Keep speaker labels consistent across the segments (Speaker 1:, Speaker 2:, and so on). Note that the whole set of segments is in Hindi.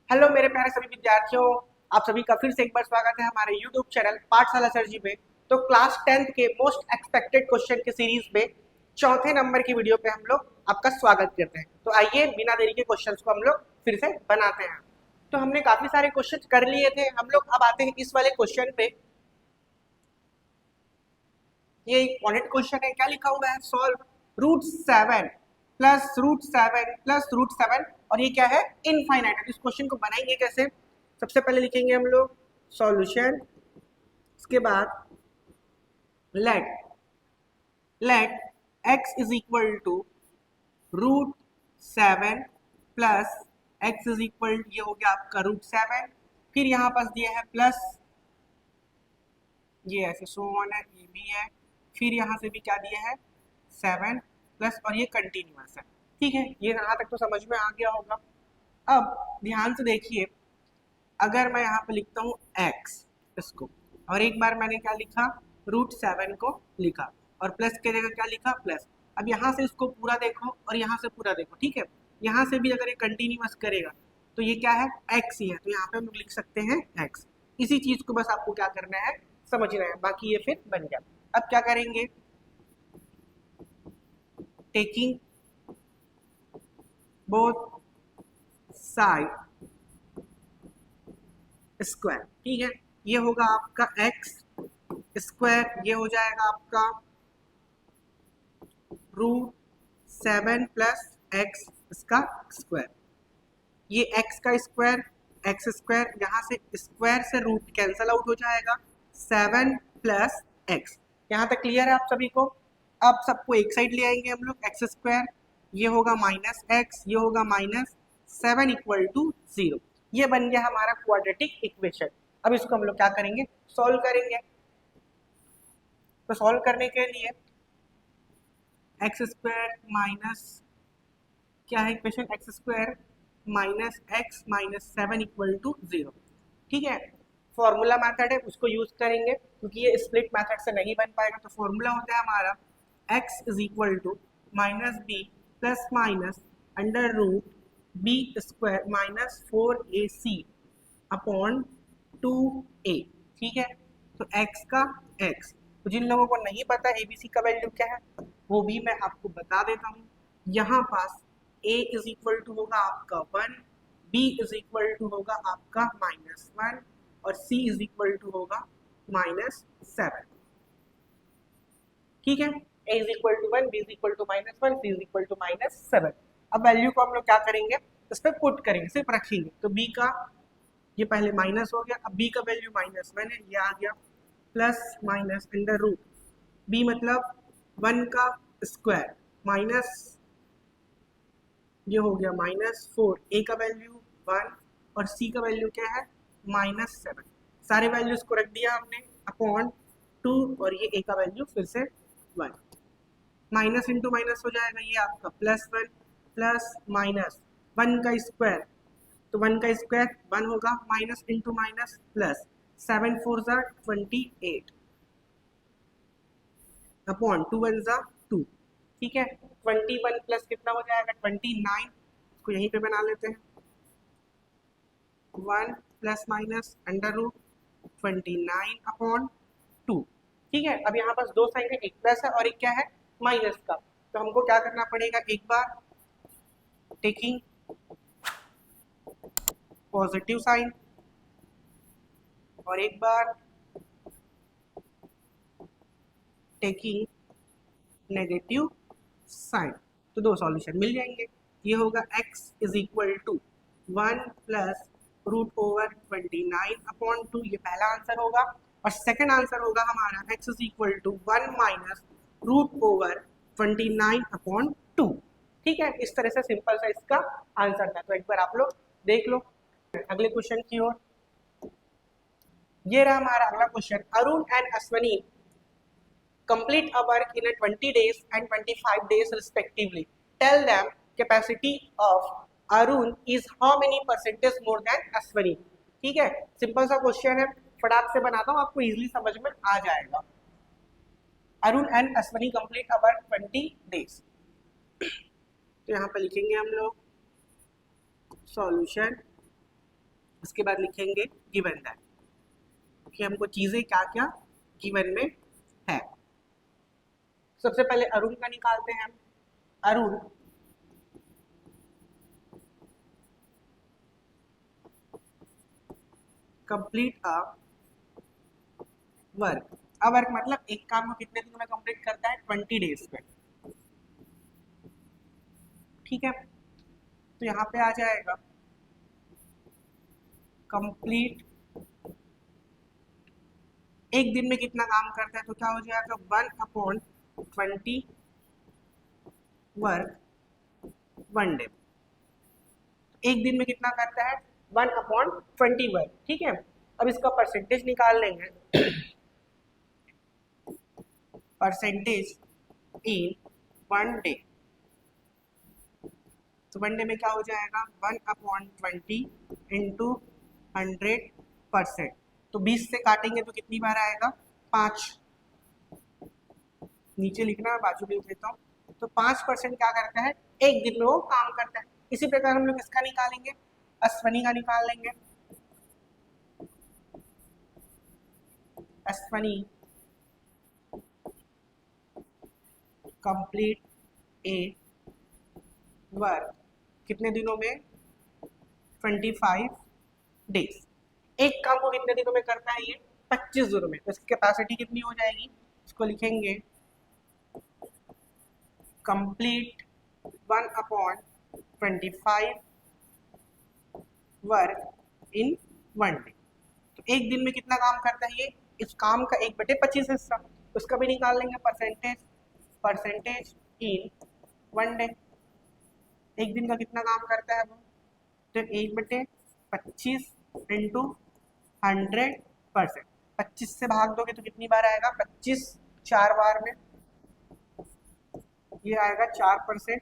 Speaker 1: हेलो मेरे प्यारे सभी विद्यार्थियों, आप सभी का फिर से एक बार स्वागत है हमारे YouTube चैनल पाठशाला सर जी पे। तो क्लास 10th के मोस्ट एक्सपेक्टेड क्वेश्चन के सीरीज में चौथे नंबर की वीडियो पे हम लोग आपका स्वागत करते हैं। तो आइए बिना देरी के क्वेश्चंस को हम लोग फिर से बनाते हैं। तो हमने काफी सारे क्वेश्चन कर लिए थे, हम लोग अब आते हैं इस वाले क्वेश्चन पे। ये इंपॉर्टेंट क्वेश्चन है, क्या लिखा हुआ है, सॉल्व √7 प्लस √7 प्लस √7 और ये क्या है, इनफाइनाइट। इस क्वेश्चन को बनाएंगे कैसे? सबसे पहले लिखेंगे हम लोग सॉल्यूशन, इसके बाद let let x is equal to √7 plus x is equal, ये हो गया आपका √7, फिर यहाँ पास दिया है प्लस, ये ऐसे सो वन है, ये भी है, फिर यहाँ से भी क्या दिया है 7 प्लस, और ये कंटिन्यूअस है। ठीक है, ये यहाँ तक तो समझ में आ गया होगा। अब ध्यान से देखिए, अगर मैं यहाँ पे लिखता हूँ x इसको, और एक बार मैंने क्या लिखा, √7 को लिखा, और प्लस के जगह क्या लिखा, प्लस। अब यहाँ से इसको पूरा देखो और यहाँ से पूरा देखो, ठीक है। यहाँ से भी अगर ये कंटिन्यूअस करेगा तो ये क्या है, x ही है, तो यहाँ पे हम लोग लिख सकते हैं x। इसी चीज को बस आपको क्या करना है, समझना है, बाकी ये फिर बन गया। अब क्या करेंगे, टेकिंग बोथ साइड स्क्वायर, ठीक है, ये होगा आपका x स्क्वायर, ये हो जाएगा आपका √7 प्लस x इसका स्क्वायर, ये x का स्क्वायर, x स्क्वायर, यहाँ से स्क्वायर से रूट कैंसल आउट हो जाएगा, 7 प्लस x। यहाँ तक क्लियर है आप सभी को? अब सबको एक साइड ले आएंगे हम लोग, x स्क्वायर, ये होगा माइनस x, ये होगा -7 इक्वल टू 0। ये बन गया हमारा क्वाड्रेटिक इक्वेशन। अब इसको हम लोग क्या करेंगे, सॉल्व करेंगे। तो सॉल्व करने के लिए एक्स स्क्वायर माइनस, क्या है equation, x square minus x minus 7 equal to 0, ठीक है। फॉर्मूला मेथड है, उसको यूज करेंगे, क्योंकि ये स्प्लिट मेथड से नहीं बन पाएगा। तो फॉर्मूला होता है हमारा x is equal to -b plus minus under root b square minus 4ac upon 2a, ठीक है। तो x का x, तो जिन लोगों को नहीं पता abc का वैल्यू क्या है वो भी मैं आपको बता देता हूँ। यहाँ पास a इज इक्वल टू होगा आपका 1, b इज इक्वल टू होगा आपका -1 और c इज इक्वल टू होगा -7, ठीक है। a is equal to 1, b is equal to -1, c is equal to -7। अब वैल्यू को हम लोग क्या करेंगे, इस पर पुट करेंगे, सिर्फ रखेंगे। तो b का, ये पहले माइनस हो गया, अब b का वैल्यू -1 है, ये आ गया, plus minus under root b मतलब 1 का स्क्वायर माइनस, ये हो गया -4, a का वैल्यू 1 और c का वैल्यू क्या है -7। सारे वैल्यूज को रख दिया हमने अपॉन 2, और ये a का वैल्यू फिर से 1, माइनस इंटू माइनस हो जाएगा, ये आपका +1 प्लस माइनस 1 का स्क्वायर, तो 1 का स्क्वायर 1 होगा, माइनस इंटू माइनस प्लस 7 4 ज़ा 28 अपॉन 2 1 ज़ा 2, ठीक है। 21 प्लस कितना हो जाएगा 29, इसको यहीं पे बना लेते हैं, 1 plus minus under root 29 upon 2, ठीक है। अब यहाँ पास दो साइन है, एक प्लस है और एक क्या है माइनस का। तो हमको क्या करना पड़ेगा, एक बार टेकिंग पॉजिटिव साइन और एक बार टेकिंग नेगेटिव साइन, तो दो सॉल्यूशन मिल जाएंगे। ये होगा x is equal to 1 plus √29 upon 2, ये पहला आंसर होगा, और सेकंड आंसर होगा हमारा x is equal to 1 minus √29 upon 2, ठीक है। इस तरह से सिंपल सा इसका आंसर था। तो एक बार आप लोग देख लो अगले क्वेश्चन की ओर। ये रहा हमारा अगला question, Arun and Ashwani complete a work in a 20 days and 25 days respectively. Tell them capacity of Arun is how many percentage more than Ashwani. ठीक है, सिंपल सा क्वेश्चन है, फटाक से बनाता हूँ, आपको इजीली समझ में आ जाएगा। Arun and Ashwani complete a work 20 days. तो यहाँ पे लिखेंगे हम लोग सॉल्यूशन, उसके बाद लिखेंगे गिवन दैट कि हमको चीजें क्या क्या गिवन में है। सबसे पहले अरुण का निकालते हैं हम। Arun complete a work. अब वर्क मतलब एक काम को कितने दिनों में कंप्लीट करता है, 20 डेज में। ठीक है, तो यहाँ पे आ जाएगा कंप्लीट, एक दिन में कितना काम करता है, तो क्या हो जाएगा 1/20 वर्क 1 डे। एक दिन में कितना करता है, 1/20 वर्क। ठीक है, अब इसका परसेंटेज निकाल लेंगे। परसेंटेज इन 1 डे, तो 1 डे में क्या हो जाएगा 1/20 इंटू 100%। तो 20 से काटेंगे तो कितनी बार आएगा, 5। नीचे लिखना है, बाजू में लिख लेता हूँ। तो 5% क्या करता है, एक दिन में वो काम करता है। इसी प्रकार हम लोग इसका निकालेंगे, अश्वनी का निकाल लेंगे। अश्वनी कंप्लीट ए वर्क कितने दिनों में, 25 डेज। एक काम को कितने दिनों में करता है ये, 25 दिनों में। तो इसकी कैपेसिटी कितनी हो जाएगी, इसको लिखेंगे कंप्लीट 1/25 वर्क इन 1 डे। तो एक दिन में कितना काम करता है ये, इस काम का 1/25 हिस्सा, उसका भी निकाल लेंगे परसेंटेज। परसेंटेज इन 1 डे, एक दिन का कितना काम करता है वो, तो 1/25 इंटू 100%। 25 से भाग दोगे तो कितनी बार आएगा, 25 4 बार में, ये आएगा 4%।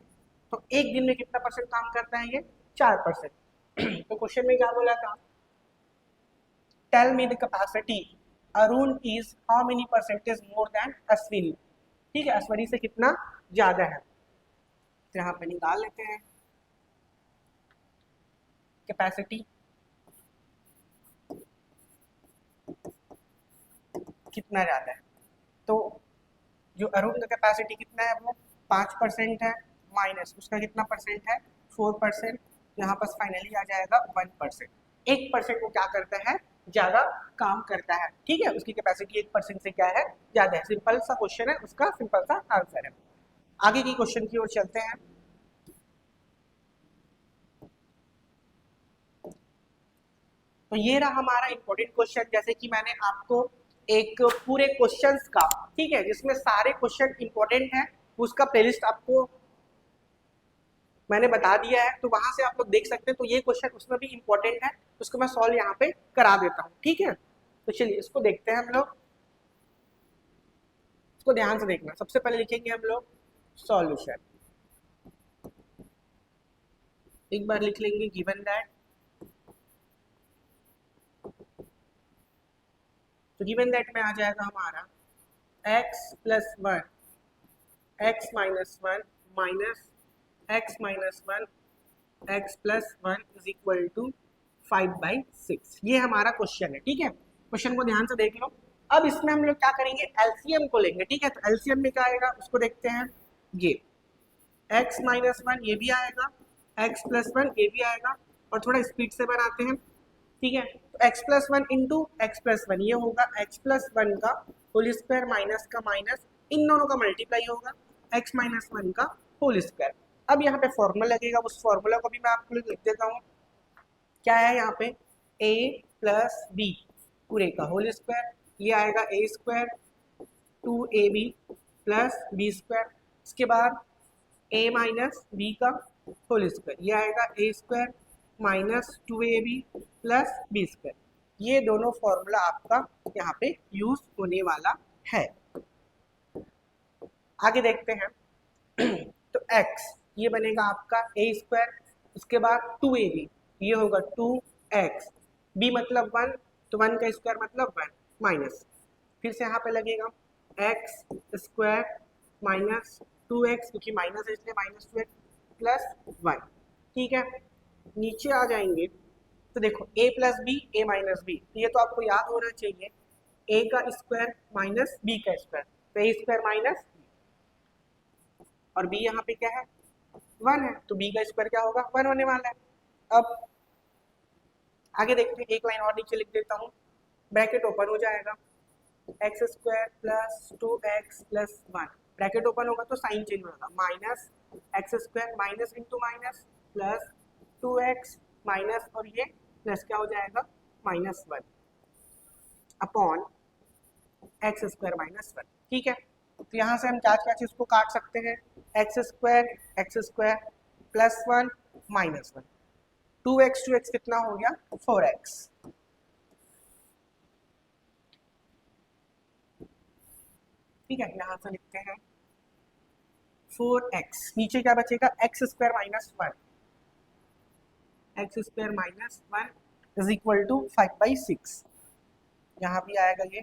Speaker 1: तो एक दिन में कितना परसेंट काम करता है ये, 4%। तो क्वेश्चन में क्या बोला था, tell me the capacity Arun is how many percentage more than Ashwini. ठीक है, अश्विनी से कितना ज्यादा है, तो यहाँ पे निकाल लेते हैं कैपेसिटी। कितना ज्यादा है, तो जो अरुण का कैपेसिटी कितना है वो 5% है, माइनस उसका कितना परसेंट है, 4%। यहाँ पर फाइनली आ जाएगा 1%। 1% वो क्या करता है, ज्यादा काम करता है। ठीक है, उसकी कैपेसिटी 1% से क्या है, ज्यादा है। सिंपल सा क्वेश्चन है, उसका सिंपल सा आंसर है। आगे की क्वेश्चन की ओर चलते हैं। तो ये रहा हमारा इंपॉर्टेंट क्वेश्चन। जैसे कि मैंने आपको एक पूरे क्वेश्चंस का, ठीक है, जिसमें सारे क्वेश्चन इंपॉर्टेंट हैं, उसका प्लेलिस्ट आपको मैंने बता दिया है, तो वहां से आप लोग देख सकते हैं। तो ये क्वेश्चन उसमें भी इंपॉर्टेंट है, उसको मैं सॉल्व यहाँ पे करा देता हूँ। ठीक है, तो चलिए इसको देखते हैं हम लोग। इसको ध्यान से देखना। सबसे पहले लिखेंगे हम लोग सॉल्यूशन। एक बार लिख लेंगे गिवन दैट। तो गिवन दैट में आ जाएगा हमारा x + 1 x - 1 minus x - 1 x + 1 = 5/6। ये हमारा क्वेश्चन है। ठीक है, क्वेश्चन को ध्यान से देख लो। अब इसमें हम लोग क्या करेंगे, एलसीएम को लेंगे। ठीक है, तो एलसीएम में क्या आएगा उसको देखते हैं। ये x - 1 ये भी आएगा, x + 1 ये भी आएगा, और थोड़ा स्पीड से बनाते हैं। ठीक है, तो x + 1 इंटू x + 1 ये होगा x + 1 का होल स्क्वायर माइनस का माइनस, इन दोनों का मल्टीप्लाई होगा x - 1 का होल स्क्वायर। अब यहाँ पे फॉर्मूला लगेगा, उस फॉर्मूला को भी मैं आपको लिख देता हूँ। क्या है यहाँ पे, a + b पूरे का होल स्क्वायर, ये आएगा a² 2ab + b²। इसके बाद a - b का होल स्क्वायर, ये आएगा a² - 2ab + b²। ये दोनों फॉर्मूला आपका यहाँ पे यूज होने वाला है। आगे देखते हैं। तो x ये बनेगा आपका a², उसके बाद 2ab ये होगा 2x, b मतलब 1, तो 1 का स्क्वायर मतलब 1 माइनस, फिर से यहाँ पे लगेगा x² - 2x, क्योंकि माइनस है इसलिए -2x + 1। ठीक है, नीचे आ जाएंगे तो देखो a plus b a minus b, ये तो आपको याद होना चाहिए, a का स्क्वायर माइनस b का स्क्वायर, तो a स्क्वायर माइनस, और b यहाँ पे क्या है 1 है, तो b का स्क्वायर क्या होगा 1 होने वाला है। अब आगे देखते हैं, एक लाइन और नीचे लिख देता हूँ, ब्रैकेट ओपन हो जाएगा, x square plus 2x plus 1, bracket open होगा तो साइन चेंज होगा, minus x square minus into minus plus 2x minus, और ये प्लस क्या हो जाएगा minus 1 upon x square minus 1। ठीक है, तो यहाँ से हम क्या क्या चीज को काट सकते हैं, x square plus 1 minus 1, 2x कितना हो गया 4x। ठीक है, यहाँ से लिखते हैं 4x, नीचे क्या बचेगा x square minus 1, x square minus 1 is equal to 5/6, यहाँ भी आएगा ये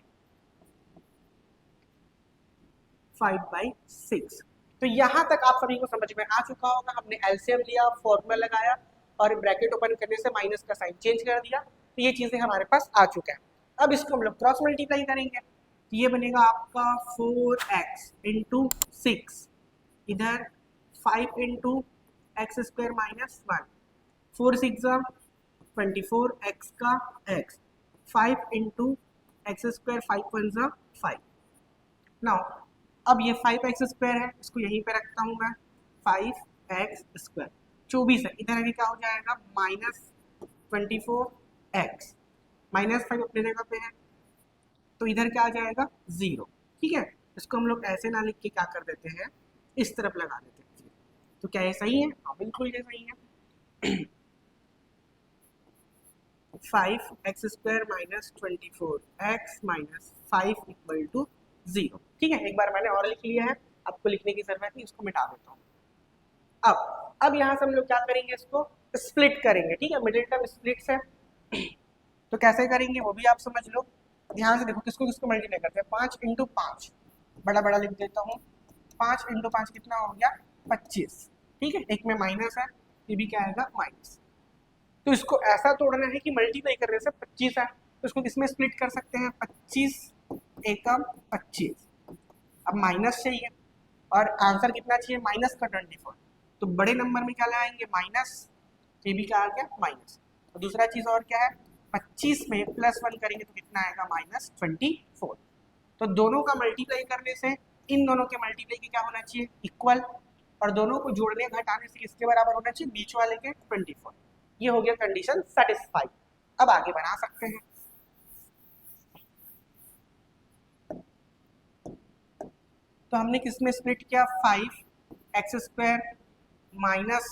Speaker 1: 5/6। तो यहाँ तक आप सभी को समझ में आ चुका होगा, हमने एलसीएम लिया, फॉर्मूला लगाया और ब्रैकेट ओपन करने से माइनस का साइन चेंज कर दिया, तो ये चीजें हमारे पास आ चुका है। अब इसको हम लोग क्रॉस मल्टीप्लाई करेंगे, तो ये बनेगा आपका 4x इंटू 6, इधर 5 into x square minus 1, 4 6 24 x का x, 5 into x square 5 1 5। Now अब ये 5x स्क्वायर है, इसको यहीं पे रखता हूँ मैं, 5x स्क्वायर 24 है, इधर आगे क्या हो जाएगा माइनस 24x, माइनस 5 अपने जगह पे है, तो इधर क्या आ जाएगा 0। ठीक है, इसको हम लोग ऐसे ना लिख के क्या कर देते हैं, इस तरफ लगा देते हैं, तो क्या ये सही है? हाँ बिल्कुल ये सही है। 5x square minus 24x minus 5 equal to 0। ठीक है, एक बार मैंने और लिख लिया है, आपको लिखने की जरूरत नहीं, इसको मिटा देता हूँ। अब यहाँ से हम लोग क्या करेंगे, इसको स्प्लिट करेंगे। ठीक है, मिडिल टर्म स्प्लिट्स है, तो कैसे करेंगे वो भी आप समझ लो, ध्यान से देखो, किसको किसको मल्टीप्लाई करते हैं, 5 इंटू 5, बड़ा बड़ा लिख देता हूँ, 5 इंटू 5 कितना हो गया 25। ठीक है, एक में माइनस है, ये भी क्या आएगा माइनस, तो इसको ऐसा तोड़ना है कि मल्टीप्लाई करने से 25 है, तो इसको किसमें स्प्लिट कर सकते हैं, 25 एकम 25, अब माइनस चाहिए और आंसर कितना चाहिए माइनस का 24, तो बड़े नंबर में क्या लाएंगे माइनस, ये भी क्या आ गया माइनस, और दूसरा चीज और क्या है 25 में प्लस 1 करेंगे तो कितना आएगा माइनस 24, तो दोनों का मल्टीप्लाई करने से इन दोनों के मल्टीप्लाई के क्या होना चाहिए इक्वल, और दोनों को जोड़ने घटाने से किसके बराबर होना चाहिए बीच वाले के 24। ये हो गया कंडीशन सेटिस्फाइड, अब आगे बना सकते हैं। तो हमने किसमें स्प्लिट किया 5x square minus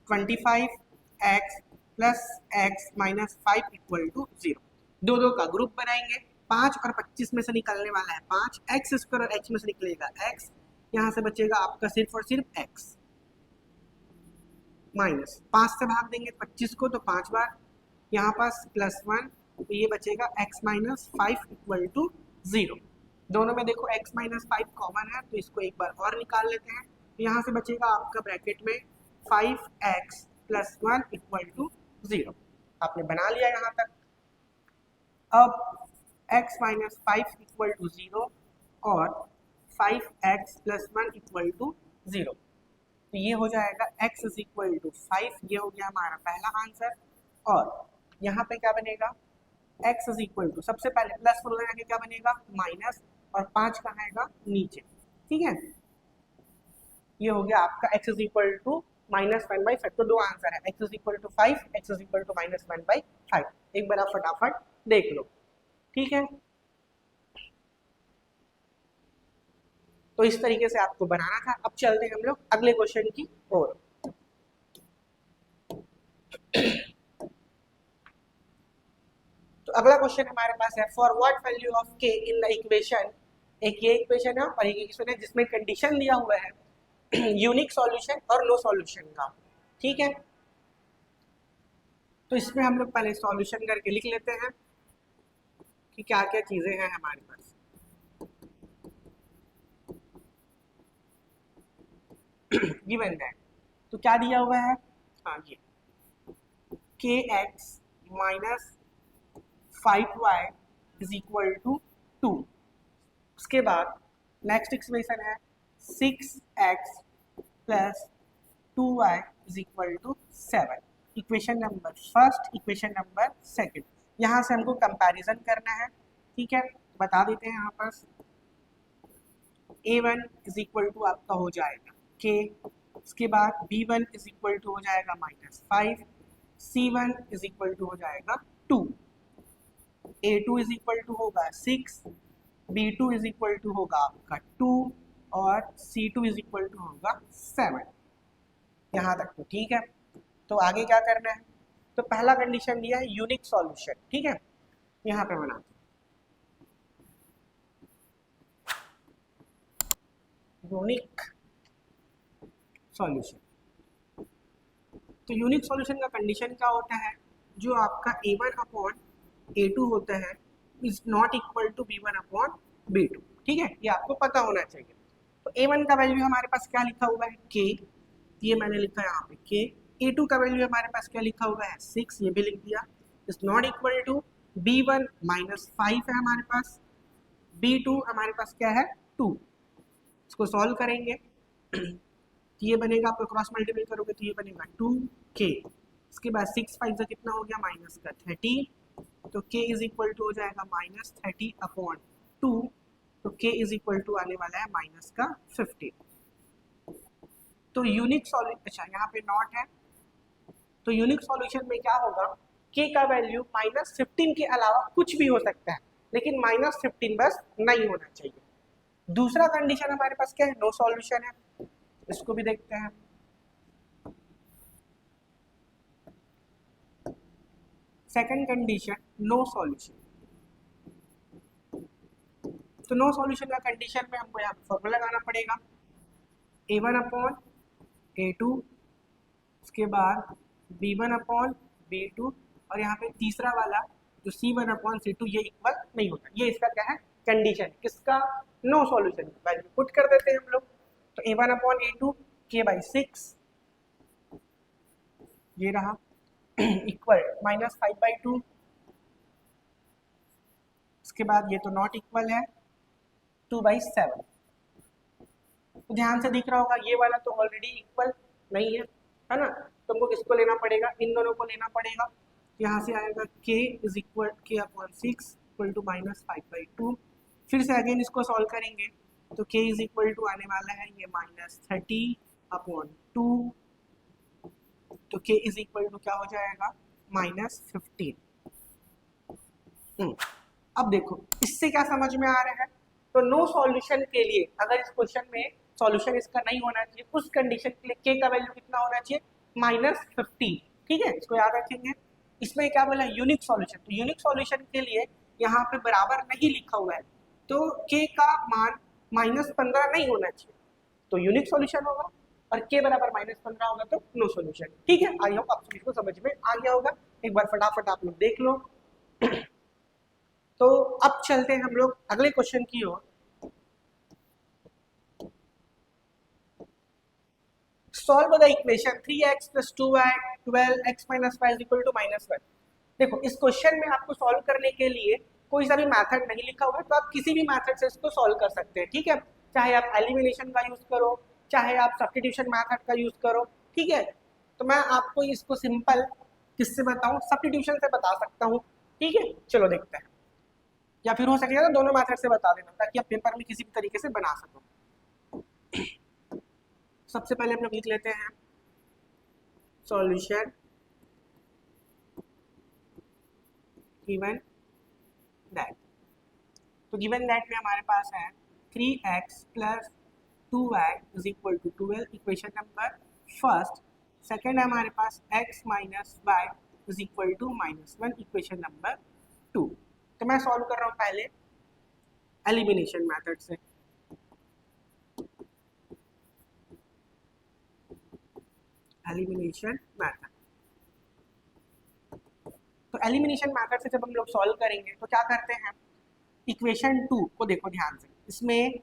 Speaker 1: 25x plus x minus 5 equal to 0, दो दो का ग्रुप बनाएंगे, 5 और 25 में से निकलने वाला है 5, x स्क्वायर और h में से निकलेगा x, यहाँ से बचेगा आपका सिर्फ और सिर्फ x, माइनस 5 से भाग देंगे 25 को तो 5 बार, यहाँ पास प्लस 1, तो ये बचेगा x माइनस 5 इक्वल टू 0, दोनों में देखो x माइनस 5 कॉमन है, तो इसको एक बार और निकाल लेते हैं, यहाँ से बचेगा आपका ब्रैकेट में 5x प्लस 1 इक्वल टू 0, आपने बना लिया यहाँ तक। अब x माइनस 5 इक्वल टू 0 और 5x प्लस 1 इक्वल टू 0, तो ये हो जाएगा x इज इक्वल टू 5, ये हो गया हमारा पहला आंसर, और यहाँ पे क्या बनेगा x इज इक्वल टू, सबसे पहले प्लस हो जाएगा क्या बनेगा माइनस, और 5 कहाँ आएगा नीचे। ठीक है, ये हो गया आपका x is equal to minus 1/5, तो दो आंसर है, x is equal to 5, x is equal to minus 1/5, एक बार आप फटाफट देख लो। ठीक है, तो इस तरीके से आपको बनाना था। अब चलते हैं हम लोग अगले क्वेश्चन की ओर। तो अगला क्वेश्चन हमारे पास है, for what value of k in the equation, एक ये इक्वेशन है और एक इक्वेशन है जिसमें कंडीशन दिया हुआ है यूनिक सॉल्यूशन और नो सॉल्यूशन का। ठीक है, तो इसमें हम लोग पहले सॉल्यूशन करके लिख लेते हैं कि क्या क्या चीजें हैं हमारे पास। गिवन दैट, तो क्या दिया हुआ है, हाँ ये kx minus 5y is equal to 2। उसके बाद नेक्स्ट इक्वेशन है 6x plus 2y is equal to 7। Equation number first, equation number second. यहाँ से हमको कंपैरिजन करना है, ठीक है। बता देते हैं यहाँ पर a1 इज इक्वल टू आपका हो जाएगा k, उसके बाद b1 इज इक्वल टू हो जाएगा -5, c1 इज इक्वल टू हो जाएगा 2, a2 इज इक्वल टू होगा 6, b2 इज इक्वल टू होगा आपका 2 और c2 इज इक्वल टू होगा 7। यहाँ तक तो ठीक है। तो आगे क्या करना है, तो पहला कंडीशन दिया है यूनिक सॉल्यूशन, ठीक है। यहाँ पे बना यूनिक सॉल्यूशन। तो यूनिक सॉल्यूशन का कंडीशन क्या होता है, जो आपका a1 अपॉन a2 होता है is not equal to b1 upon b2, ठीक है। ये आपको पता होना चाहिए। तो a1 का वैल्यू हमारे पास क्या लिखा हुआ है k, ये मैंने लिखा है यहाँ पे k। a2 का वैल्यू हमारे पास क्या लिखा हुआ है 6, ये भी लिख दिया। Is not equal to b1 -5 है हमारे पास, b2 हमारे पास क्या है 2। इसको सॉल्व करेंगे तो ये बनेगा, आपको क्रॉस मल्टीप्लाई करोगे तो ये बनेगा 2k। इसके बाद 6 5 से कितना हो गया माइनस का 30, तो k इज इक्वल टू हो जाएगा -30 अपॉन 2, तो k इज इक्वल टू आने वाला है माइनस का 15। तो यूनिक सॉल्यूशन, अच्छा यहाँ पे नॉट है, तो यूनिक सॉल्यूशन में क्या होगा, k का वैल्यू -15 के अलावा कुछ भी हो सकता है, लेकिन -15 बस नहीं होना चाहिए। दूसरा कंडीशन हमारे पास क्या है, नो सॉल्यूशन है, इसको भी देखते हैं। Second condition no solution. तो नो सॉल्यूशन का कंडीशन में हमको यहाँ फॉर्मूला लगाना पड़ेगा a1 अपॉन a2, उसके बाद b1 अपॉन b2, और यहाँ पे तीसरा वाला जो c1 अपॉन c2 ये इक्वल नहीं होता। ये इसका क्या है कंडीशन, किसका, नो सॉल्यूशन। वैल्यू पुट कर देते हैं हम लोग, तो a1 अपॉन a2 k/6 ये रहा इक्वल -5/2। उसके बाद ये तो नॉट इक्वल है 2/7। तो ध्यान से दिख रहा होगा ये वाला तो ऑलरेडी इक्वल नहीं है ना। तो हमको किसको लेना पड़ेगा, इन दोनों को लेना पड़ेगा। यहाँ से आएगा k is equal k/6 equal to -5/2। फिर से अगेन इसको सॉल्व करेंगे तो k इज इक्वल टू आने वाला है ये -30/2, तो k इज इक्वल टू क्या हो जाएगा -15। अब देखो इससे क्या समझ में आ रहा है, तो नो सॉल्यूशन के लिए अगर इस क्वेश्चन में सॉल्यूशन इसका नहीं होना चाहिए, उस कंडीशन के लिए k का वैल्यू कितना होना चाहिए -15, ठीक है। इसको याद रखेंगे। इसमें क्या बोला यूनिक सॉल्यूशन, तो यूनिक सॉल्यूशन के लिए यहाँ पे बराबर नहीं लिखा हुआ है, तो k का मान -15 नहीं होना चाहिए, तो यूनिक सॉल्यूशन होगा, और k बराबर -15 होगा तो नो सॉल्यूशन, ठीक है। आई होप आप सभी को समझ में आ गया होगा। एक बार फटाफट आप लोग देख लो तो अब चलते हैं हम लोग अगले क्वेश्चन की ओर। Solve the equation 3x + 2y 12x - y = -1। देखो इस क्वेश्चन में आपको सॉल्व करने के लिए कोई सा भी मेथड नहीं लिखा हुआ है, तो आप किसी भी मेथड से इसको सॉल्व कर सकते हैं, ठीक है। चाहे आप एलिमिनेशन का यूज करो, चाहे आप सब्स्टिट्यूशन मेथड का यूज करो, ठीक है। तो मैं आपको इसको सिंपल किससे बताऊं, सब्स्टिट्यूशन से बता सकता हूं, ठीक है। चलो देखते हैं, या फिर हो सकेगा तो दोनों मेथड से बता देना ताकि आप पेपर में किसी भी तरीके से बना सको। सबसे पहले हम लोग लिख लेते हैं सॉल्यूशन गिवन दैट। तो गिवन दैट में हमारे पास है 3x + 2y = 12, equation number first. Second है हमारे पास x - y = -1, इक्वेशन नंबर 2। तो मैं सॉल्व कर रहा हूँ पहले एलिमिनेशन मेथड से। एलिमिनेशन मेथड, तो एलिमिनेशन मेथड से जब हम लोग सॉल्व करेंगे तो क्या करते हैं, इक्वेशन 2 को देखो ध्यान से, इसमें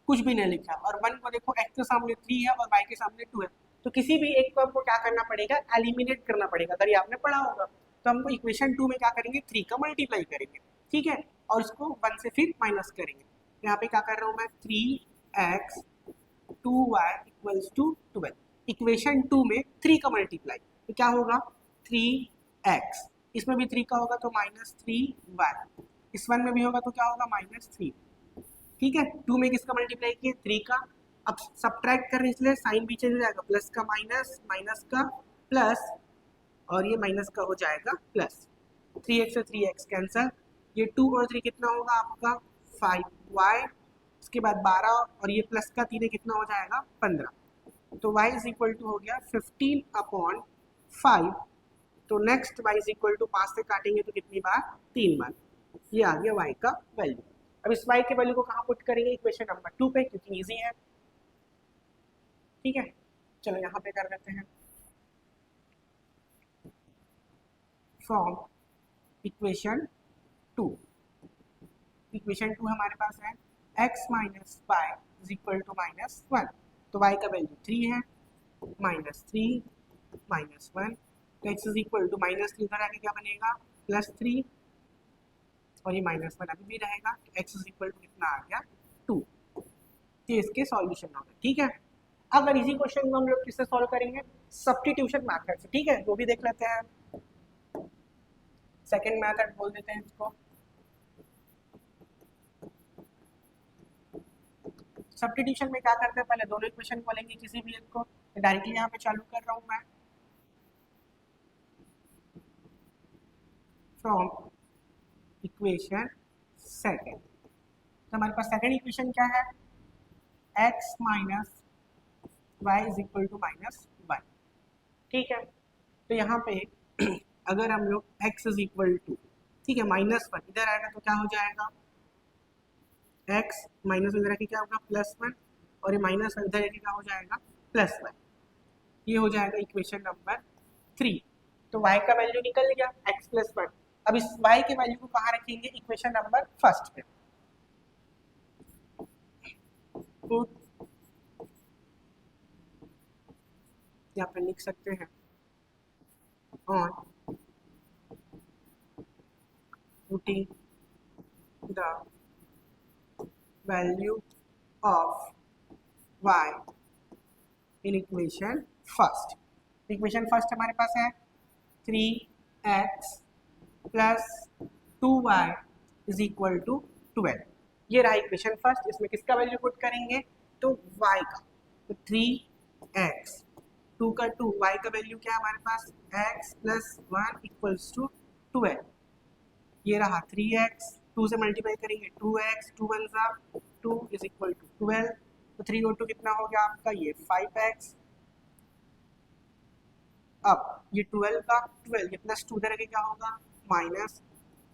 Speaker 1: कुछ भी नहीं लिखा, और 1 को देखो x के सामने 3 है और y के सामने 2 है, तो किसी भी एक को आपको क्या करना पड़ेगा, एलिमिनेट करना पड़ेगा। अगर ये आपने पढ़ा होगा तो हमको इक्वेशन 2 में क्या करेंगे, 3 का मल्टीप्लाई करेंगे, ठीक है, और उसको 1 से फिर माइनस करेंगे। यहाँ पे क्या कर रहा हूँ मैं, 3x 2y equals to 12। Equation 2 में 3 का मल्टीप्लाई, तो क्या होगा 3x, इसमें भी 3 का होगा तो -3y, इस वन में भी होगा तो क्या होगा -3। ठीक है, 2 में किसका मल्टीप्लाई किए, 3 का। अब सब्ट्रैक्ट कर रहे हैं इसलिए साइन भी चेंज हो जाएगा, प्लस का माइनस, माइनस का प्लस, और ये माइनस का हो जाएगा प्लस। 3x से 3x कैंसल, ये 2 और 3 कितना होगा आपका 5y, उसके बाद 12 और ये प्लस का 3 कितना हो जाएगा 15। तो y इज इक्वल टू हो गया 15/5। तो next y is equal to 5 से काटेंगे तो कितनी बार, 3 बार। ये आ गया y का वैल्यू। अब इस y के वैल्यू को कहाँ पुट करेंगे, इक्वेशन नंबर 2 पे, क्योंकि इजी है। ठीक है, चलो यहाँ पे कर देते हैं, फ्रॉम इक्वेशन 2, इक्वेशन 2 हमारे पास है x minus y is equal to -1। तो y का वैल्यू 3 है, -3 -1, तो x इज इक्वल टू -3 उधर आके क्या बनेगा +3, और ये -1 अभी भी रहेगा, तो x इज इक्वल टू कितना आ गया 2। ये इसके सॉल्यूशन हो गए। ठीक है, अगर इसी क्वेश्चन को हम लोग किससे सॉल्व करेंगे, सब्स्टिट्यूशन मेथड से। ठीक है, वो भी देख लेते हैं, सेकंड मेथड बोल देते हैं इसको। सब्स्टिट्यूशन में क्या करते हैं, पहले दोनों इक्वेशन को लेंगे किसी भी एक को, तो डायरेक्टली यहाँ पे चालू कर रहा हूँ मैं, फ्रॉम इक्वेशन सेकंड। तो हमारे पास सेकंड इक्वेशन क्या है, x minus y is equal to -1। ठीक है, तो यहाँ पे अगर हम लोग x इज इक्वल टू, ठीक है, -1 इधर आएगा तो क्या हो जाएगा, x माइनस इधर आके क्या होगा +1, और ये -1 इधर आके क्या हो जाएगा +1। ये हो जाएगा इक्वेशन नंबर 3। तो y का वैल्यू निकल गया x + 1। अब इस y के वैल्यू को कहाँ रखेंगे, इक्वेशन नंबर फर्स्ट पे। तो यहाँ पे लिख सकते हैं, on putting the value of y in equation first. Equation first हमारे पास है 3x plus 2y is equal to 12। ये रहा इक्वेशन फर्स्ट, इसमें किसका वैल्यू पुट करेंगे, तो y का। तो 3x 2 का 2, y का वैल्यू क्या है हमारे पास, x प्लस 1 इक्वल्स टू 12। ये रहा 3x, 2 से मल्टीप्लाई करेंगे 2x, 2 1 सा 2 इज इक्वल टू 12। तो 3 और 2 कितना हो गया आपका, ये 5x। अब ये 12 का 12, ये प्लस 2 इधर आके क्या होगा माइनस,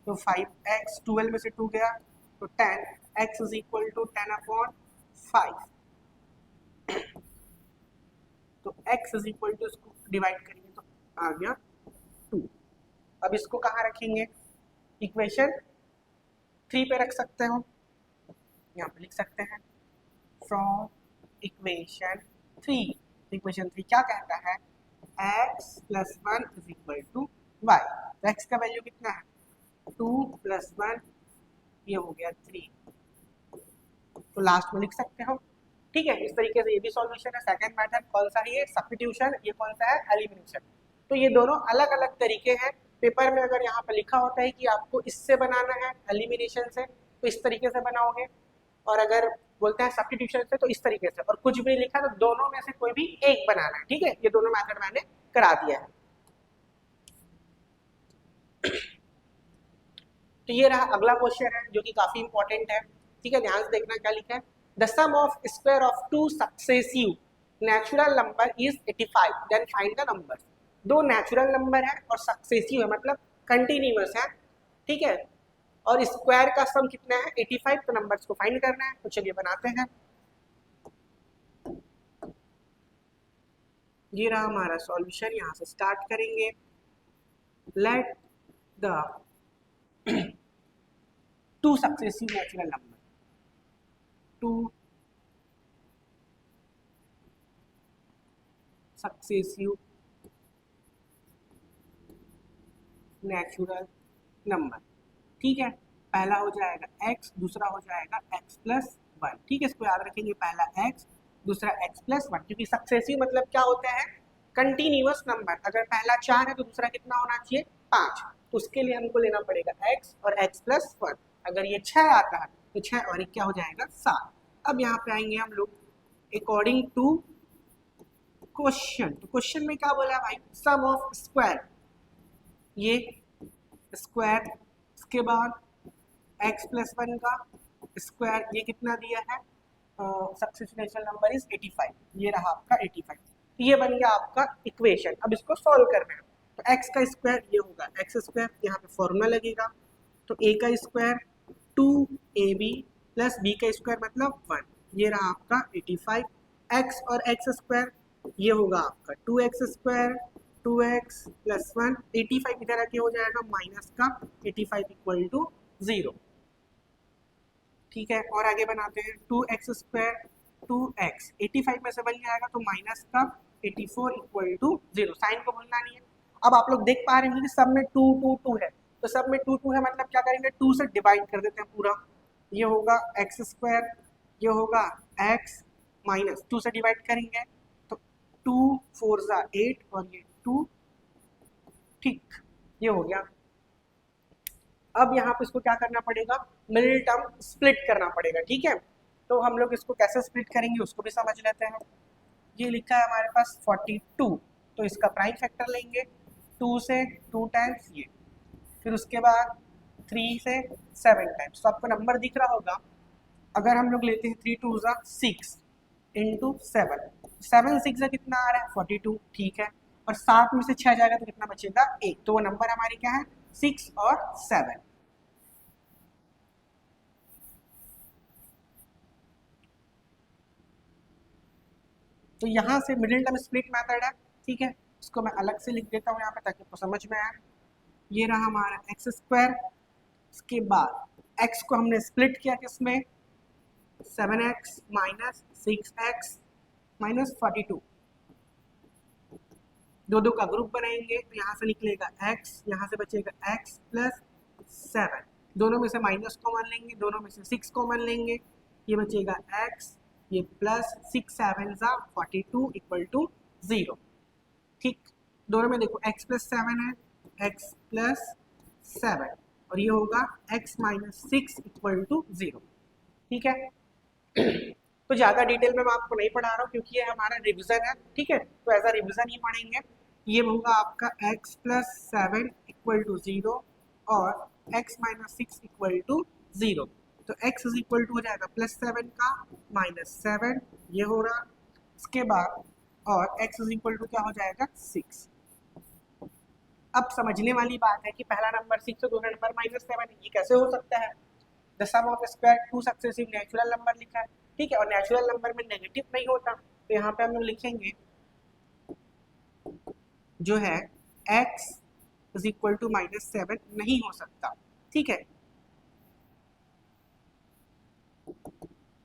Speaker 1: तो 5x 12 में से 2 गया तो 10, x इज इक्वल टू 10/5। तो x इज इक्वल टू, इसको डिवाइड करेंगे तो आ गया 2। अब इसको कहाँ रखेंगे, इक्वेशन 3 पे रख सकते हो, यहाँ पे लिख सकते हैं फ्रॉम इक्वेशन 3। इक्वेशन 3 क्या कहता है, x plus 1 is equal to y। तो x का वैल्यू कितना है 2 प्लस 1, ये हो गया 3, तो लास्ट में लिख सकते हो। ठीक है, इस तरीके से ये भी सॉल्यूशन है। सेकंड मेथड कौन सा है, ये सब्स्टिट्यूशन, ये कौन सा है एलिमिनेशन। तो ये दोनों अलग अलग तरीके हैं। पेपर में अगर यहाँ पर लिखा होता है कि आपको इससे बनाना है एलिमिनेशन से, तो इस तरीके से बनाओगे, और अगर बोलते हैं सब्स्टिट्यूशन से तो इस तरीके से, और कुछ भी लिखा तो दोनों में से कोई भी एक बनाना है। ठीक है, ये दोनों मेथड मैंने करा दिया है। तो ये रहा अगला क्वेश्चन है जो कि काफी इंपॉर्टेंट है। ठीक है, ध्यान से देखना क्या लिखा है, the sum of square of 2 successive natural number is 85, then find the number. दो नेचुरल नंबर है और सक्सेसिव है, मतलब कंटिन्यूअस है। ठीक है, और स्क्वायर का सम कितना है 85, तो नंबर्स को फाइंड करना है। तो चलिए बनाते हैं। ये रहा हमारा सॉल्यूशन, यहाँ से स्टार्ट करेंगे। Let the 2 successive natural number, 2 successive natural number. ठीक है, पहला हो जाएगा x, दूसरा हो जाएगा x प्लस वन। ठीक है, इसको याद रखेंगे, पहला x, दूसरा x प्लस वन, क्योंकि सक्सेसिव मतलब क्या होता है, कंटिन्यूअस नंबर। अगर पहला 4 है तो दूसरा कितना होना चाहिए, 5, तो उसके लिए हमको लेना पड़ेगा x और x प्लस वन। अगर ये 6 आता है तो 6 और 1 क्या हो जाएगा, 7। अब यहाँ पे आएंगे हम लोग अकॉर्डिंग टू क्वेश्चन। तो क्वेश्चन में क्या बोला भाई, सम ऑफ स्क्वायर, ये स्क्वायर, इसके बाद x प्लस वन का स्क्वायर, ये कितना दिया है, सक्सेसिव नेचुरल नंबर इज 85, ये रहा आपका 85। तो ये बन गया आपका इक्वेशन। अब इसको सॉल्व करना है, तो x का स्क्वायर ये होगा x स्क्वायर, यहाँ पे फॉर्मूला लगेगा, तो a का स्क्वायर 2ab प्लस b का स्क्वायर मतलब 1, ये रहा आपका 85। x और x स्क्वायर ये होगा आपका 2x square, 2x plus one, 85 इधर आके हो जाएगा माइनस का 85 इक्वल टू 0। ठीक है, और आगे बनाते हैं 2x स्क्वायर 2x, 85 में से बन जाएगा तो माइनस का 84 इक्वल टू 0। साइन को भूलना नहीं है। अब आप लोग देख पा रहे हैं कि सब में 2 2 2 है, तो सब में 2 2 है, मतलब क्या करेंगे, 2 से डिवाइड कर देते हैं पूरा। ये होगा x स्क्वायर, ये होगा x माइनस 2 से डिवाइड करेंगे तो 2 4 जा 8 और ये 2। ठीक, ये हो गया। अब यहाँ पे इसको क्या करना पड़ेगा, मिडिल टर्म स्प्लिट करना पड़ेगा। ठीक है, तो हम लोग इसको कैसे स्प्लिट करेंगे उसको भी समझ लेते हैं। ये लिखा है हमारे पास 42, तो इसका प्राइम फैक्टर लेंगे 2 से 2 टाइम्स ये, फिर उसके बाद 3 से 7 टाइम्स। तो आपको नंबर दिख रहा होगा, अगर हम लोग लेते हैं 3 2 जा 6 इंटू 7, 7 6 जा कितना आ रहा है 42। ठीक है, और 7 में से 6 जाएगा तो कितना बचेगा 1, तो वो नंबर हमारे क्या है 6 और 7। तो यहाँ से मिडिल टर्म स्प्लिट मेथड है। ठीक है, इसको मैं अलग से लिख देता हूँ यहाँ पे ताकि आपको समझ में आए। ये रहा हमारा एक्स स्क्वायर, इसके बाद एक्स को हमने स्प्लिट किया किसमें, 7x माइनस 6x माइनस 42, दो दो का ग्रुप बनाएंगे तो यहाँ से निकलेगा x, यहाँ से बचेगा x प्लस 7, दोनों में से माइनस कॉमन लेंगे, दोनों में से 6 कॉमन लेंगे, ये बचेगा x, ये प्लस 6 7 जा 42 इक्वल टू 0। ठीक, दोनों में देखो x प्लस 7 है, x प्लस 7, और ये होगा x माइनस 6 इक्वल टू 0। ठीक है, तो ज़्यादा डिटेल में मैं आपको नहीं पढ़ा रहा हूँ क्योंकि ये हमारा रिविजन है। ठीक है, तो ऐसा रिविजन ही पढ़ेंगे। ये होगा आपका x प्लस 7 इक्वल टू 0 और x माइनस 6 इक्वल टू 0। तो x इज इक्वल टू हो जाएगा प्लस 7 का माइनस 7, ये हो रहा, इसके बाद और x इज इक्वल टू क्या हो जाएगा 6। अब समझने वाली बात है कि पहला नंबर 6 और दूसरा नंबर माइनस 7, ये कैसे हो सकता है। The sum of square two successive natural number लिखा है। ठीक है, और नेचुरल नंबर में नेगेटिव नहीं होता, तो यहाँ पे हम लोग लिखेंगे जो है x is equal to minus 7 नहीं हो सकता। ठीक है,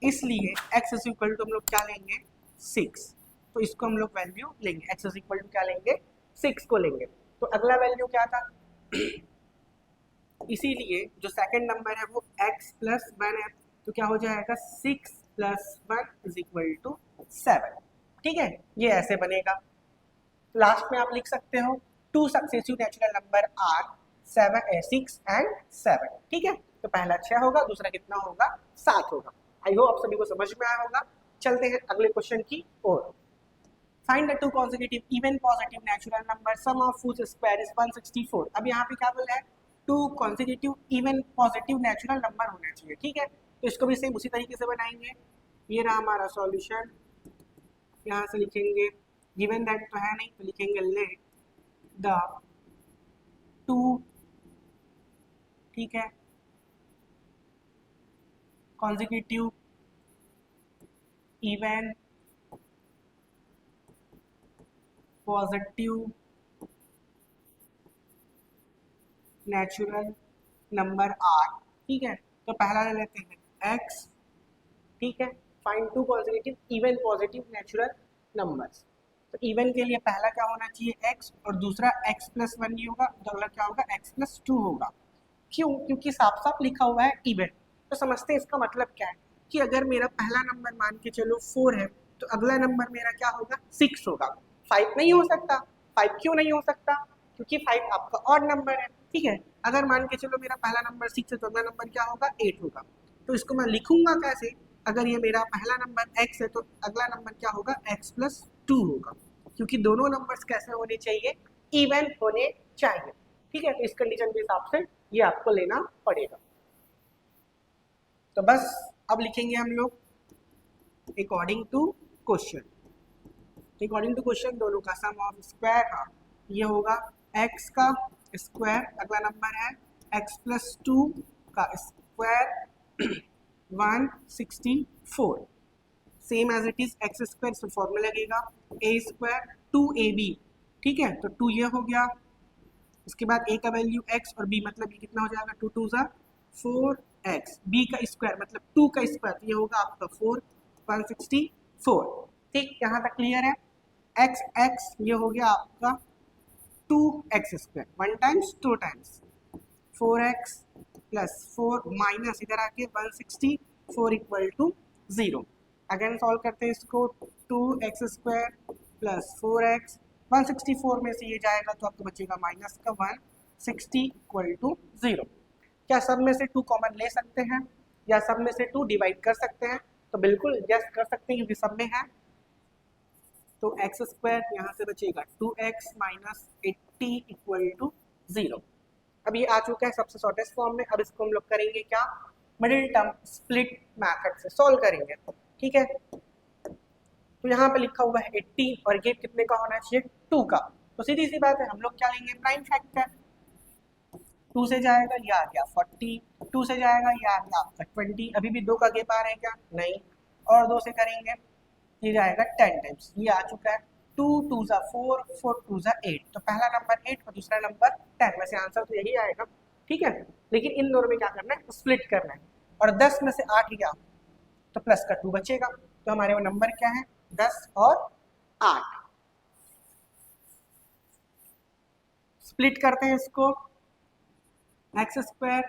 Speaker 1: इसलिए x इज इक्वल टू हम लोग क्या लेंगे 6, तो इसको हम लोग वैल्यू लेंगे, x इज इक्वल टू क्या लेंगे 6 को लेंगे। तो अगला वैल्यू क्या था इसीलिए जो सेकंड नंबर है वो x प्लस 1 है, तो क्या हो जाएगा 6 प्लस 1 इज इक्वल टू 7। ठीक है, ये ऐसे बनेगा। लास्ट में आप लिख सकते हो two successive natural number are 6 and 7। ठीक है, तो पहला 6 होगा, दूसरा कितना होगा 7 होगा। आई होप आप सभी को समझ में आया होगा। चलते हैं अगले क्वेश्चन की ओर। Find the two consecutive even positive natural number sum of which square is 164। अब यहाँ पे क्या बोला है, two consecutive even positive natural number होना चाहिए। ठीक है, तो इसको भी सेम उसी तरीके से बनाएंगे। ये रहा हमारा सॉल्यूशन, यहाँ से लिखेंगे गिवन दैट तो है नहीं, तो लिखेंगे लेट द टू, ठीक है, consecutive even positive natural number are. ठीक है, तो पहला ले लेते हैं x। ठीक है, find two consecutive even positive natural numbers. तो इवन के लिए पहला क्या होना चाहिए x, और दूसरा x प्लस 1 नहीं होगा, तो अगला क्या होगा x प्लस 2 होगा। क्यों? क्योंकि साफ साफ लिखा हुआ है इवन। तो समझते हैं इसका मतलब क्या है कि अगर मेरा पहला नंबर मान के चलो 4 है, तो अगला नंबर मेरा क्या होगा 6 होगा। 5 नहीं हो सकता। 5 क्यों नहीं हो सकता? क्योंकि 5 आपका ऑड नंबर है। ठीक है, अगर मान के चलो मेरा पहला नंबर 6 है तो अगला नंबर क्या होगा 8 होगा। तो इसको मैं लिखूंगा कैसे? अगर ये मेरा पहला नंबर x है तो अगला नंबर क्या होगा x प्लस 2 होगा, क्योंकि दोनों नंबर्स कैसे होने चाहिए, इवन होने चाहिए। ठीक है, तो इस कंडीशन के हिसाब से ये आपको लेना पड़ेगा। तो बस अब लिखेंगे हम लोग according to question. According to question दोनों का सम ऑफ स्क्वायर, हाँ ये होगा x का स्क्वायर, अगला नंबर है x प्लस 2 का square 164, same as it is x square, इसमें फॉर्मूला लगेगा ए स्क्वायर 2ab। ठीक है, तो 2 ये हो गया, उसके बाद a का वैल्यू x और b मतलब ये कितना हो जाएगा 2 2 ज़ा 4x, b का स्क्वायर मतलब 2 का स्क्वायर, तो ये होगा आपका 164। ठीक, यहाँ तक क्लियर है। x x ये हो गया आपका 2x square, 1 times 2 times 4x plus 4 minus इधर आके 164 इक्वल टू 0। अगेन सॉल्व करते हैं इसको, 2x स्क्वायर प्लस 4x, 164 में से ये जाएगा तो आपको बचेगा माइनस का 160 इक्वल टू 0। क्या सब में से 2 कॉमन ले सकते हैं या सब में से 2 डिवाइड कर सकते हैं? तो बिल्कुल यस कर सकते हैं क्योंकि सब में है। तो एक्स स्क्वायर यहाँ से बचेगा 2x माइनस 80 इक्वल टू 0। अब ये आ चुका है सबसे शॉर्टेस्ट फॉर्म में। अब इसको हम लोग करेंगे क्या, मिडिल टर्म स्प्लिट मेथड से सॉल्व करेंगे। ठीक है, तो यहाँ पे लिखा हुआ है 80 और ये कितने का होना चाहिए 2 का, तो सीधी सी बात है हम लोग क्या लेंगे प्राइम फैक्टर। 2 से जाएगा ये आ गया 40, 2 से जाएगा ये आ गया आपका 20, अभी भी 2 का गैप आ रहा है क्या, नहीं, और 2 से करेंगे ये जाएगा 10 टाइम्स, ये आ चुका है 2 2 ज़ा 4, 4 2 ज़ा 8, तो पहला नंबर 8 और दूसरा नंबर 10, वैसे आंसर तो यही आएगा। ठीक है, लेकिन इन दोनों में क्या करना है स्प्लिट करना है, और 10 में से 8 गया तो प्लस का 2 बचेगा, तो हमारे वो नंबर क्या है 10 और 8। स्प्लिट करते हैं इसको, एक्स स्क्वायर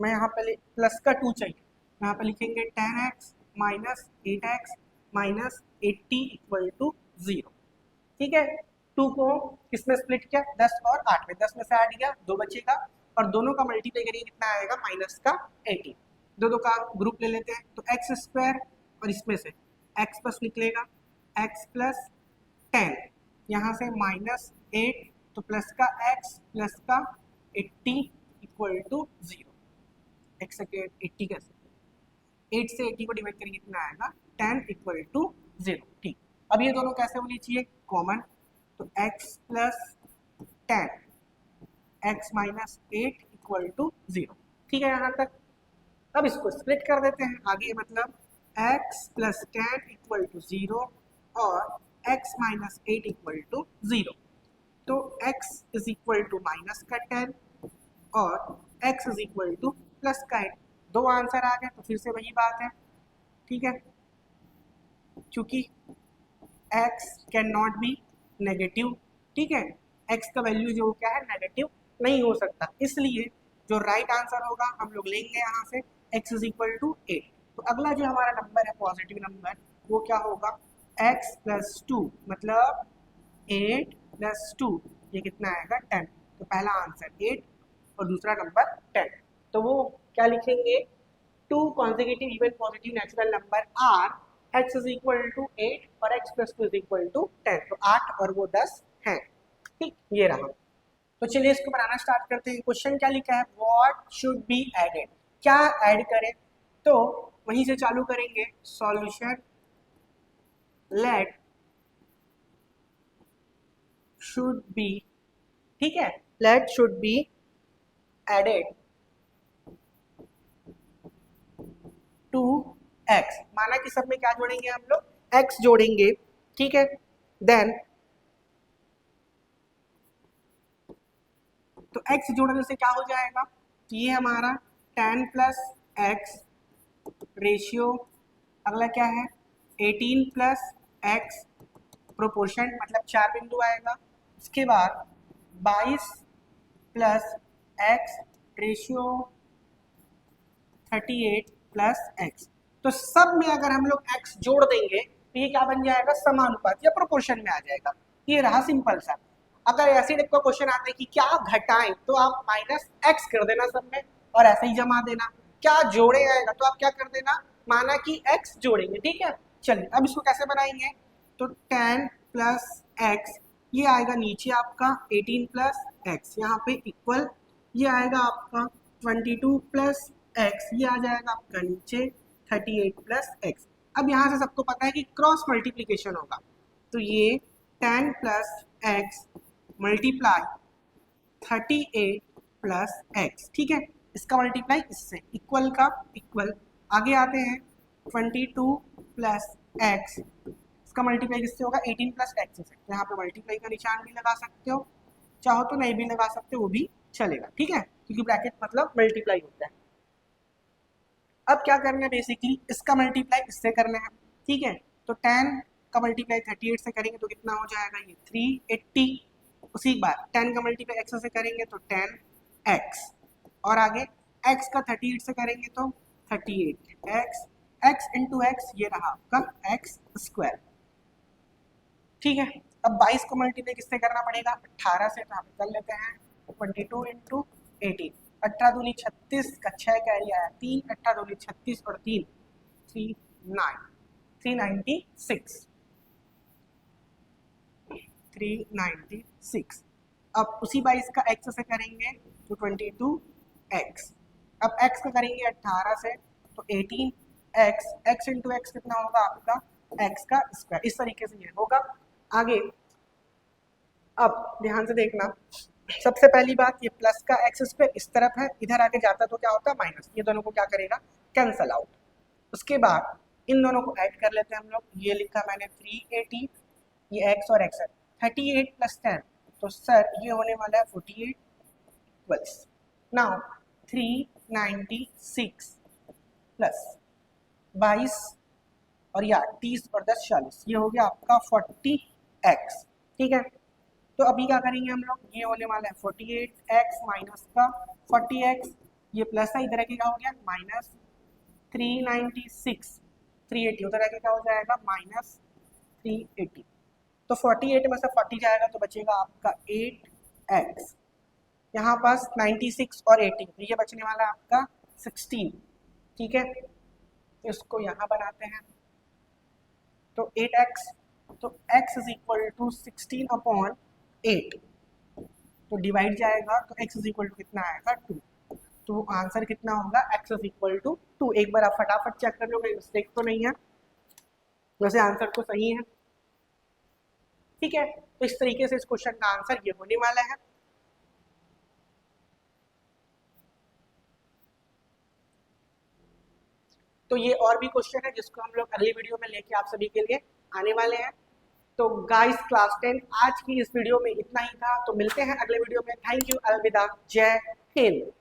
Speaker 1: में यहाँ पे प्लस का 2 चाहिए, यहाँ पे लिखेंगे 10x minus 8x minus 80 equal to 0। ठीक है, 2 को किसमें स्प्लिट किया 10 और 8 में, 10 में से 8 गया 2 बचेगा, और दोनों का मल्टीप्लाई करेंगे कितना आएगा माइनस का 80, दोनों का ग्रुप ले लेते हैं, तो एक्स स्क्वायर और इसमें से एक्स प्लस निकलेगा एक्स प्लस 10, यहाँ से माइनस 8 तो प्लस का एक्स प्लस का 80 इक्वल टू 0। एक सेकेंड 80 कैसे, 8 से 80 को डिवाइड करेंगे कितना आएगा 10 इक्वल टू 0। ठीक, अब ये दोनों कैसे होनी चाहिए कॉमन, तो x plus 10 x minus 8 equal to 0। ठीक है यहाँ तक। अब इसको स्प्लिट कर देते हैं आगे, मतलब x प्लस 10 इक्वल टू 0 और x माइनस 8 इक्वल टू 0, तो x is equal to minus का 10 और x is equal to plus का 8, दो आंसर आ गए, तो फिर से वही बात है। ठीक है, क्योंकि x can not be negative. ठीक है, x का वैल्यू जो क्या है नेगेटिव नहीं हो सकता, इसलिए जो राइट आंसर होगा हम लोग लेंगे यहाँ से x इज इक्वल टू 8। तो अगला जो हमारा नंबर है पॉजिटिव नंबर वो क्या होगा x प्लस 2, मतलब 8 प्लस 2 ये कितना आएगा 10, तो पहला आंसर 8 और दूसरा नंबर 10, तो वो क्या लिखेंगे 2 consecutive even positive natural number are x is equal to 8 और x plus 2 is equal to 10, तो 8 और वो 10 है। ठीक, ये रहा। तो चलिए इसको बनाना स्टार्ट करते हैं। क्वेश्चन क्या लिखा है व्हाट शुड बी एडेड, क्या ऐड करें, तो वहीं से चालू करेंगे सॉल्यूशन लेट शुड बी। ठीक है, let should be added to x, माना कि सब में क्या जोड़ेंगे हम लोग x जोड़ेंगे। ठीक है, देन तो x जोड़ने से क्या हो जाएगा, तो ये हमारा 10 प्लस एक्स रेशियो, अगला क्या है 18 प्लस एक्स प्रोपोर्शन मतलब 4 बिंदु आएगा। उसके बाद 22 plus x ratio 38 plus x. तो सब में अगर हम लोग x जोड़ देंगे तो ये क्या बन जाएगा, समानुपात या प्रोपोर्शन में आ जाएगा। ये रहा सिंपल सा। अगर ऐसे टाइप का क्वेश्चन आता है कि क्या घटाएं तो आप माइनस एक्स कर देना सब में और ऐसे ही जमा देना। क्या जोड़े आएगा तो आप क्या कर देना, माना कि x जोड़ेंगे, ठीक है। चलिए अब इसको कैसे बनाएंगे, तो 10 प्लस एक्स ये आएगा नीचे आपका 18 प्लस एक्स, यहाँ पे इक्वल ये आएगा आपका 22 प्लस एक्स, ये आ जाएगा आपका नीचे 38 प्लस एक्स। अब यहाँ से सबको पता है कि क्रॉस मल्टीप्लीकेशन होगा, तो ये 10 plus x multiply 38 plus x, ठीक है। इसका मल्टीप्लाई इससे, इक्वल का इक्वल। आगे आते हैं 22 प्लस एक्स, इसका मल्टीप्लाई किससे होगा, 18 प्लस एक्स से। यहाँ पे मल्टीप्लाई का निशान भी लगा सकते हो, चाहो तो नहीं भी लगा सकते हो, वो भी चलेगा, ठीक है, क्योंकि ब्रैकेट मतलब मल्टीप्लाई होता है। अब क्या करना है, बेसिकली इसका मल्टीप्लाई इससे करना है, ठीक है। तो 10 का मल्टीप्लाई 38 से करेंगे तो कितना हो जाएगा, ये 380। उसी बार 10 का मल्टीप्लाई x से करेंगे तो 10x, और आगे x का 38 से करेंगे तो 38x, x इंटू एक्स ये रहा आपका x स्क्वायर, ठीक है। अब 22 को मल्टीप्लाई किससे करना पड़ेगा, 18 से, तो हम कर लेते हैं 22 इंटू 18, 18 दूनी 36 का 6 कैरी आया 3, 18 दूनी 36 और 3 396। अब उसी 22 का x से करेंगे तो 22x, अब x का करेंगे 18 से तो 18x, x इंटू एक्स कितना होगा आपका x का स्क्वायर। इस तरीके से ये होगा। आगे अब ध्यान से देखना, सबसे पहली बात ये प्लस का एक्स स्क्वायर इस तरफ है, इधर आके जाता तो क्या होता है माइनस, ये दोनों को क्या करेगा कैंसल आउट। उसके बाद इन दोनों को ऐड कर लेते हैं हम लोग, ये लिखा मैंने 380, ये x और x है 38 प्लस 10, तो सर ये होने वाला है 48 इक्वल्स नाउ 396 प्लस 22 और या 30 और 10 40, ये हो गया आपका 40x, ठीक है। तो अभी क्या करेंगे हम लोग, ये होने वाला है 48x माइनस का 40x, ये प्लस है इधर क्या हो गया माइनस 396, 380 उधर आके क्या हो जाएगा माइनस 380। तो 48 में से 40 जाएगा तो बचेगा आपका 8x, यहाँ पास 96 और 18 तो ये बचने वाला है आपका 16, ठीक है। इसको यहाँ बनाते हैं तो 8x, तो x is equal to 16 upon 8, तो डिवाइड जाएगा तो x इज इक्वल टू कितना आएगा 2, तो आंसर कितना होगा x इज इक्वल टू 2। एक बार आप फटाफट चेक कर लो, कोई मिस्टेक तो नहीं है, वैसे आंसर तो सही है, ठीक है। तो इस तरीके से इस क्वेश्चन का आंसर ये होने वाला है। तो ये और भी क्वेश्चन है जिसको हम लोग अगली वीडियो में लेके आप सभी के लिए आने वाले हैं। तो गाइस क्लास 10 आज की इस वीडियो में इतना ही था, तो मिलते हैं अगले वीडियो में। थैंक यू, अलविदा, जय हिंद।